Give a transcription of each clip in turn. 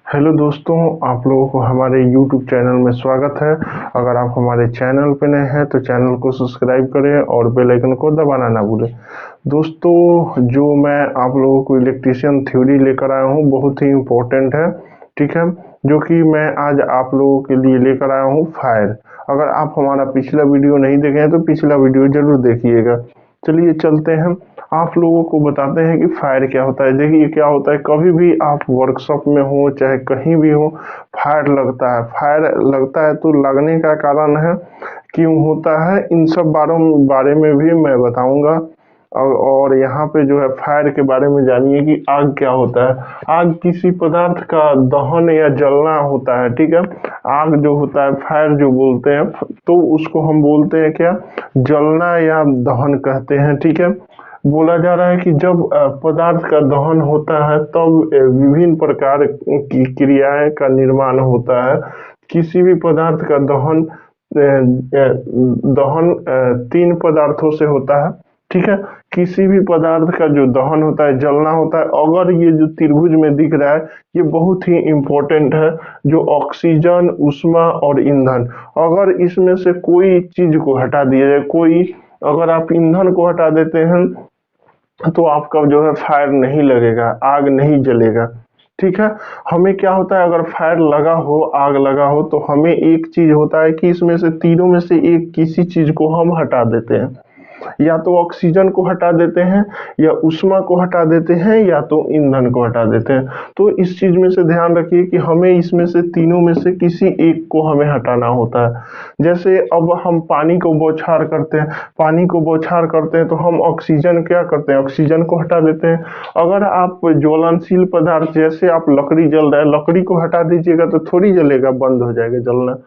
Hello दोस्तों, आप लोगों को हमारे YouTube चैनल में स्वागत है। अगर आप हमारे चैनल पे नए हैं तो चैनल को सब्सक्राइब करें और बेल आइकन को दबाना ना भूलें। दोस्तों, जो मैं आप लोगों को इलेक्ट्रीशियन थ्योरी लेकर आया हूँ बहुत ही इम्पोर्टेंट है, ठीक है। जो कि मैं आज आप लोगों के लिए लेकर आया हूँ फायर। अगर आप हमारा पिछला वीडियो नहीं देखे हैं तो पिछला वीडियो जरूर देखिएगा। चलिए चलते हैं, आप लोगों को बताते हैं कि फायर क्या होता है। देखिए क्या होता है, कभी भी आप वर्कशॉप में हो चाहे कहीं भी हो, फायर लगता है। फायर लगता है तो लगने का कारण है, क्यों होता है, इन सब बारे में भी मैं बताऊंगा। और यहाँ पे जो है फायर के बारे में जानिए कि आग क्या होता है। आग किसी पदार्थ का दहन या जलना होता है, ठीक है। आग जो होता है, फायर जो बोलते हैं, तो उसको हम बोलते हैं क्या, जलना या दहन कहते हैं, ठीक है। बोला जा रहा है कि जब पदार्थ का दहन होता है तब विभिन्न प्रकार की क्रियाएं का निर्माण होता है। किसी भी पदार्थ का तीन पदार्थों से होता है, ठीक है। किसी भी पदार्थ का जो दहन होता है, जलना होता है। अगर ये जो त्रिभुज में दिख रहा है, ये बहुत ही इम्पोर्टेंट है, जो ऑक्सीजन, ऊष्मा और ईंधन। अगर इसमें से कोई चीज को हटा दिया जाए, अगर आप ईंधन को हटा देते हैं तो आपका जो है फायर नहीं लगेगा, आग नहीं जलेगा, ठीक है। हमें क्या होता है, अगर फायर लगा हो, आग लगा हो, तो हमें एक चीज होता है कि इसमें से तीनों में से एक किसी चीज को हम हटा देते हैं। या तो ऑक्सीजन को हटा देते हैं, या ऊष्मा को हटा देते हैं, या तो ईंधन को हटा देते हैं। तो इस चीज में से ध्यान रखिए कि हमें इसमें से तीनों में से किसी एक को हमें हटाना होता है। जैसे अब हम पानी को बौछार करते हैं, तो हम ऑक्सीजन क्या करते हैं, ऑक्सीजन को हटा देते हैं। अगर आप ज्वलनशील पदार्थ, जैसे आप लकड़ी जल रहा है, लकड़ी को हटा दीजिएगा तो थोड़ी जलेगा, बंद हो जाएगा जलना।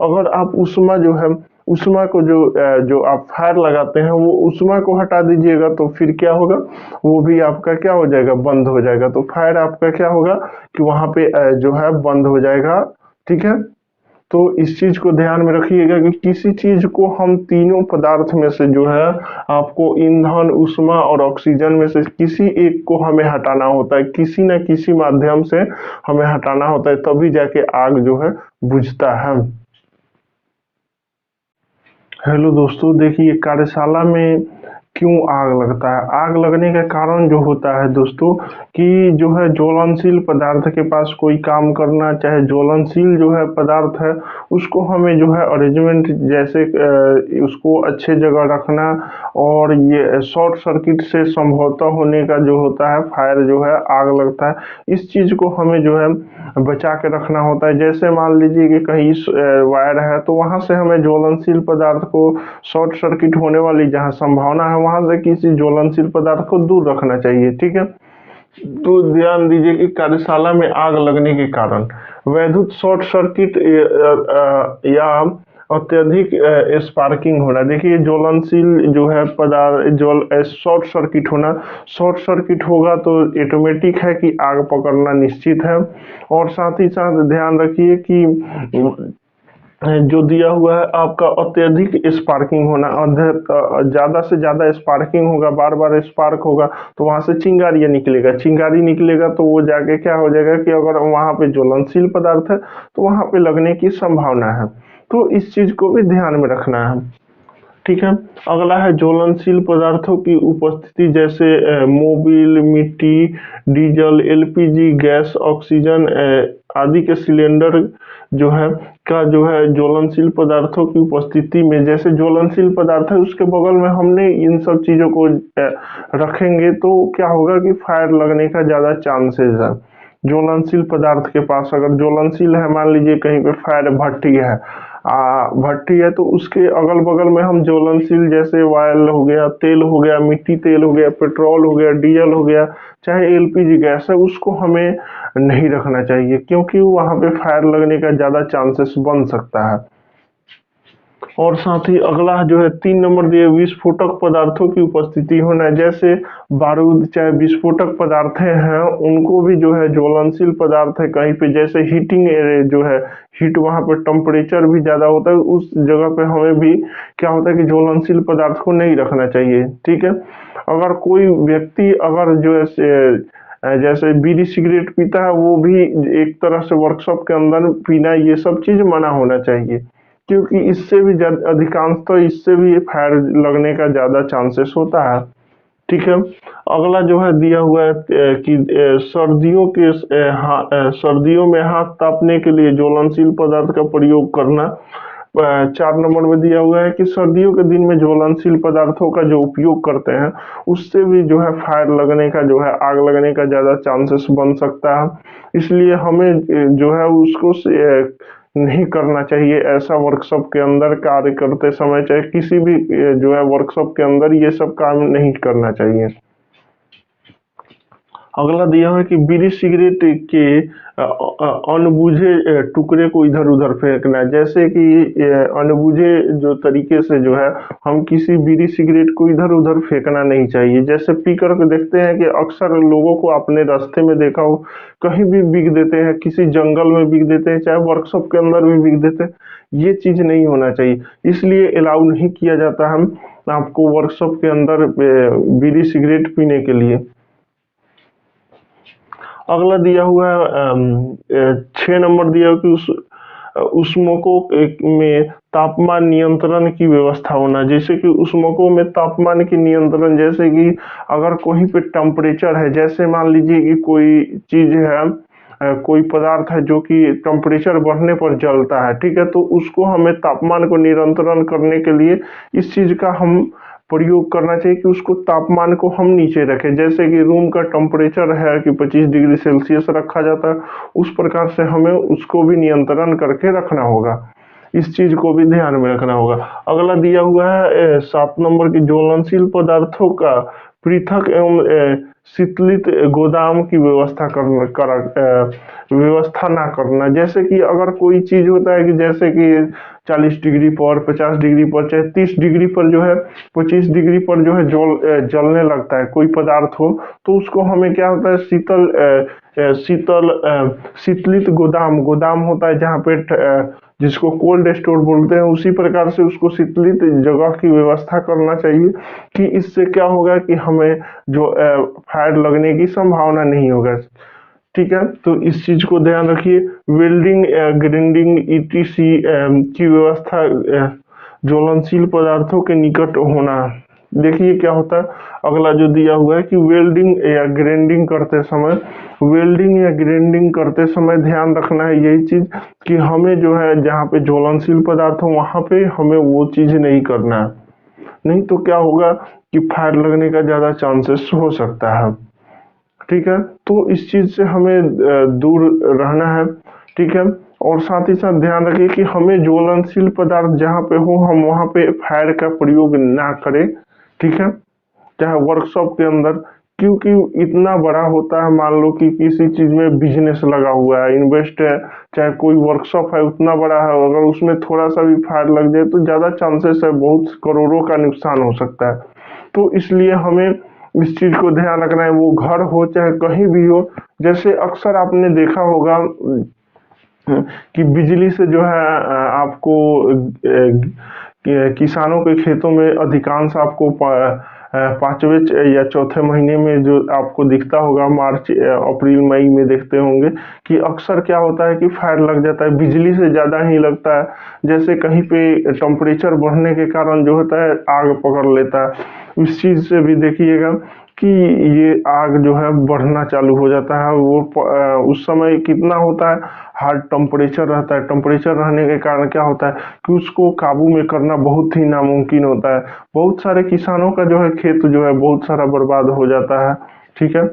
अगर आप ऊष्मा जो है, ऊष्मा को जो आप फायर लगाते हैं, वो ऊष्मा को हटा दीजिएगा तो फिर क्या होगा, वो भी आपका क्या हो जाएगा, बंद हो जाएगा। तो फायर आपका क्या होगा कि वहां पे जो है बंद हो जाएगा, ठीक है। तो इस चीज को ध्यान में रखिएगा कि किसी चीज को हम तीनों पदार्थ में से जो है, आपको ईंधन, ऊष्मा और ऑक्सीजन में से किसी एक को हमें हटाना होता है, किसी न किसी माध्यम से हमें हटाना होता है, तभी जाके आग जो है बुझता है। हेलो दोस्तों, देखिए कार्यशाला में क्यों आग लगता है। आग लगने का कारण जो होता है दोस्तों, कि जो है ज्वलनशील पदार्थ के पास कोई काम करना, चाहे ज्वलनशील जो है पदार्थ है उसको हमें जो है अरेंजमेंट, जैसे उसको अच्छे जगह रखना, और ये शॉर्ट सर्किट से संभवतः होने का जो होता है, फायर जो है, आग लगता है। इस चीज को हमें जो है बचा के रखना होता है। जैसे मान लीजिए कि कहीं वायर है, तो वहां से हमें ज्वलनशील पदार्थ को, शॉर्ट सर्किट होने वाली जहां संभावना है, वहां से किसी ज्वलनशील पदार्थ को दूर रखना चाहिए, ठीक है। तो ध्यान दीजिए कि कार्यशाला में आग लगने के कारण वैद्युत शॉर्ट सर्किट या अत्यधिक स्पार्किंग होना। देखिए ज्वलनशील जो है पदार्थ, ज्वल शॉर्ट सर्किट होना, शॉर्ट सर्किट होगा तो ऑटोमेटिक है कि आग पकड़ना निश्चित है। और साथ ही साथ ध्यान रखिए कि जो दिया हुआ है आपका, अत्यधिक स्पार्किंग होना, ज्यादा से ज्यादा स्पार्किंग होगा, बार बार स्पार्क होगा, तो वहां से चिंगारी निकलेगा। चिंगारी निकलेगा तो वो जाके क्या हो जाएगा कि अगर वहां पे ज्वलनशील पदार्थ है तो वहां पे लगने की संभावना है। तो इस चीज को भी ध्यान में रखना है, ठीक है। अगला है ज्वलनशील पदार्थों की उपस्थिति, जैसे मोबिल, मिट्टी, डीजल, एलपीजी गैस, ऑक्सीजन आदि के सिलेंडर जो है का जो है ज्वलनशील पदार्थों की उपस्थिति में, जैसे ज्वलनशील पदार्थ है उसके बगल में हमने इन सब चीजों को रखेंगे तो क्या होगा कि फायर लगने का ज्यादा चांसेस है। ज्वलनशील पदार्थ के पास अगर ज्वलनशील है, मान लीजिए कहीं पे फायर भट्टी है, भट्टी है, तो उसके अगल बगल में हम ज्वलनशील, जैसे ऑयल हो गया, तेल हो गया, मिट्टी तेल हो गया, पेट्रोल हो गया, डीजल हो गया, चाहे एलपीजी गैस है, उसको हमें नहीं रखना चाहिए, क्योंकि वहां पे फायर लगने का ज्यादा चांसेस बन सकता है। और साथ ही अगला जो है 3 नंबर दिए, विस्फोटक पदार्थों की उपस्थिति होना। जैसे बारूद, चाहे विस्फोटक पदार्थ हैं, उनको भी जो है ज्वलनशील पदार्थ है कहीं पे, जैसे हीटिंग जो है, हीट वहां पे टेम्परेचर भी ज्यादा होता है, उस जगह पे हमें भी क्या होता है कि ज्वलनशील पदार्थ को नहीं रखना चाहिए, ठीक है। अगर कोई व्यक्ति अगर जो है जैसे बीड़ी सिगरेट पीता है वो भी एक तरह से वर्कशॉप के अंदर पीना, ये सब चीज मना होना चाहिए, क्योंकि इससे भी अधिकांशतः इससे भी फायर लगने का ज्यादा चांसेस होता है। ठीक है। अगला जो है दिया हुआ है कि सर्दियों में हाथ तापने के लिए ज्वलनशील पदार्थ का प्रयोग करना। 4 नंबर में दिया हुआ है कि सर्दियों के दिन में ज्वलनशील पदार्थों का जो उपयोग करते हैं उससे भी जो है फायर लगने का, जो है आग लगने का ज्यादा चांसेस बन सकता है। इसलिए हमें जो है उसको नहीं करना चाहिए। ऐसा वर्कशॉप के अंदर कार्य करते समय, चाहे किसी भी जो है वर्कशॉप के अंदर, ये सब काम नहीं करना चाहिए। अगला दिया है कि बीड़ी सिगरेट के अनबूझे टुकड़े को इधर उधर फेंकना। जैसे कि अनबूझे जो तरीके से जो है हम किसी बीड़ी सिगरेट को इधर उधर फेंकना नहीं चाहिए। जैसे पीकर के देखते हैं कि अक्सर लोगों को आपने रास्ते में देखा हो, कहीं भी बिक देते हैं, किसी जंगल में बिक देते हैं, चाहे वर्कशॉप के अंदर भी बिक देते हैं। ये चीज नहीं होना चाहिए, इसलिए अलाउ नहीं किया जाता हम आपको वर्कशॉप के अंदर बीड़ी सिगरेट पीने के लिए। अगला दिया हुआ है 6 नंबर दिया हुआ कि उष्मकों में तापमान नियंत्रण की व्यवस्था होना। जैसे कि उष्मकों में तापमान की नियंत्रण, जैसे कि अगर कहीं पे टेम्परेचर है, जैसे मान लीजिए कि कोई चीज है, कोई पदार्थ है जो कि टेम्परेचर बढ़ने पर जलता है, ठीक है, तो उसको हमें तापमान को नियंत्रण करने के लिए इस चीज का हम प्रयोग करना चाहिए कि उसको तापमान को हम नीचे रखें। जैसे कि रूम का टेम्परेचर है कि 25 डिग्री सेल्सियस रखा जाता है, उस प्रकार से हमें उसको भी नियंत्रण करके रखना होगा। इस चीज को भी ध्यान में रखना होगा। अगला दिया हुआ है 7 नंबर की ज्वलनशील पदार्थों का पृथक एवं शीतलित गोदाम की व्यवस्था ना करना। जैसे कि अगर कोई चीज होता है कि जैसे कि 40 डिग्री पर, 50 डिग्री पर, चाहे 30 डिग्री पर जो है, 25 डिग्री पर जो है जलने लगता है कोई पदार्थ हो, तो उसको हमें क्या होता है, शीतलित गोदाम होता है जहाँ पे जिसको कोल्ड स्टोर बोलते हैं, उसी प्रकार से उसको शीतलित जगह की व्यवस्था करना चाहिए कि इससे क्या होगा कि हमें जो फायर लगने की संभावना नहीं होगा। ठीक है, तो इस चीज को ध्यान रखिए। वेल्डिंग, ग्राइंडिंग, ईटीसी की व्यवस्था ज्वलनशील पदार्थों के निकट होना। देखिए क्या होता है, अगला जो दिया हुआ है कि वेल्डिंग या ग्राइंडिंग करते समय ध्यान रखना है यही चीज कि हमें जो है जहाँ पे ज्वलनशील पदार्थ हो वहां पे हमें वो चीज नहीं करना है, नहीं तो क्या होगा कि फायर लगने का ज्यादा चांसेस हो सकता है। ठीक है, तो इस चीज से हमें दूर रहना है। ठीक है, और साथ ही साथ ध्यान रखिए कि हमें ज्वलनशील पदार्थ जहाँ पे हो हम वहां पे फायर का प्रयोग ना करें। ठीक है, चाहे वर्कशॉप के अंदर, क्योंकि इतना बड़ा होता है, मान लो कि किसी चीज में बिजनेस लगा हुआ है, इन्वेस्ट है, चाहे कोई वर्कशॉप है उतना बड़ा है, अगर उसमें थोड़ा सा भी फायर लग जाए तो ज्यादा चांसेस है बहुत करोड़ों का नुकसान हो सकता है। तो इसलिए हमें इस चीज को ध्यान रखना है, वो घर हो चाहे कहीं भी हो। जैसे अक्सर आपने देखा होगा कि बिजली से जो है आपको किसानों के खेतों में अधिकांश आपको 5वें या चौथे महीने में जो आपको दिखता होगा, मार्च अप्रैल मई में देखते होंगे कि अक्सर क्या होता है कि फायर लग जाता है, बिजली से ज्यादा ही लगता है। जैसे कहीं पे टेम्परेचर बढ़ने के कारण जो होता है आग पकड़ लेता है। इस चीज से भी देखिएगा कि ये आग जो है बढ़ना चालू हो जाता है। वो उस समय कितना होता है, हाई टेम्परेचर रहता है। टेम्परेचर रहने के कारण क्या होता है कि उसको काबू में करना बहुत ही नामुमकिन होता है। बहुत सारे किसानों का जो है खेत जो है बहुत सारा बर्बाद हो जाता है। ठीक है,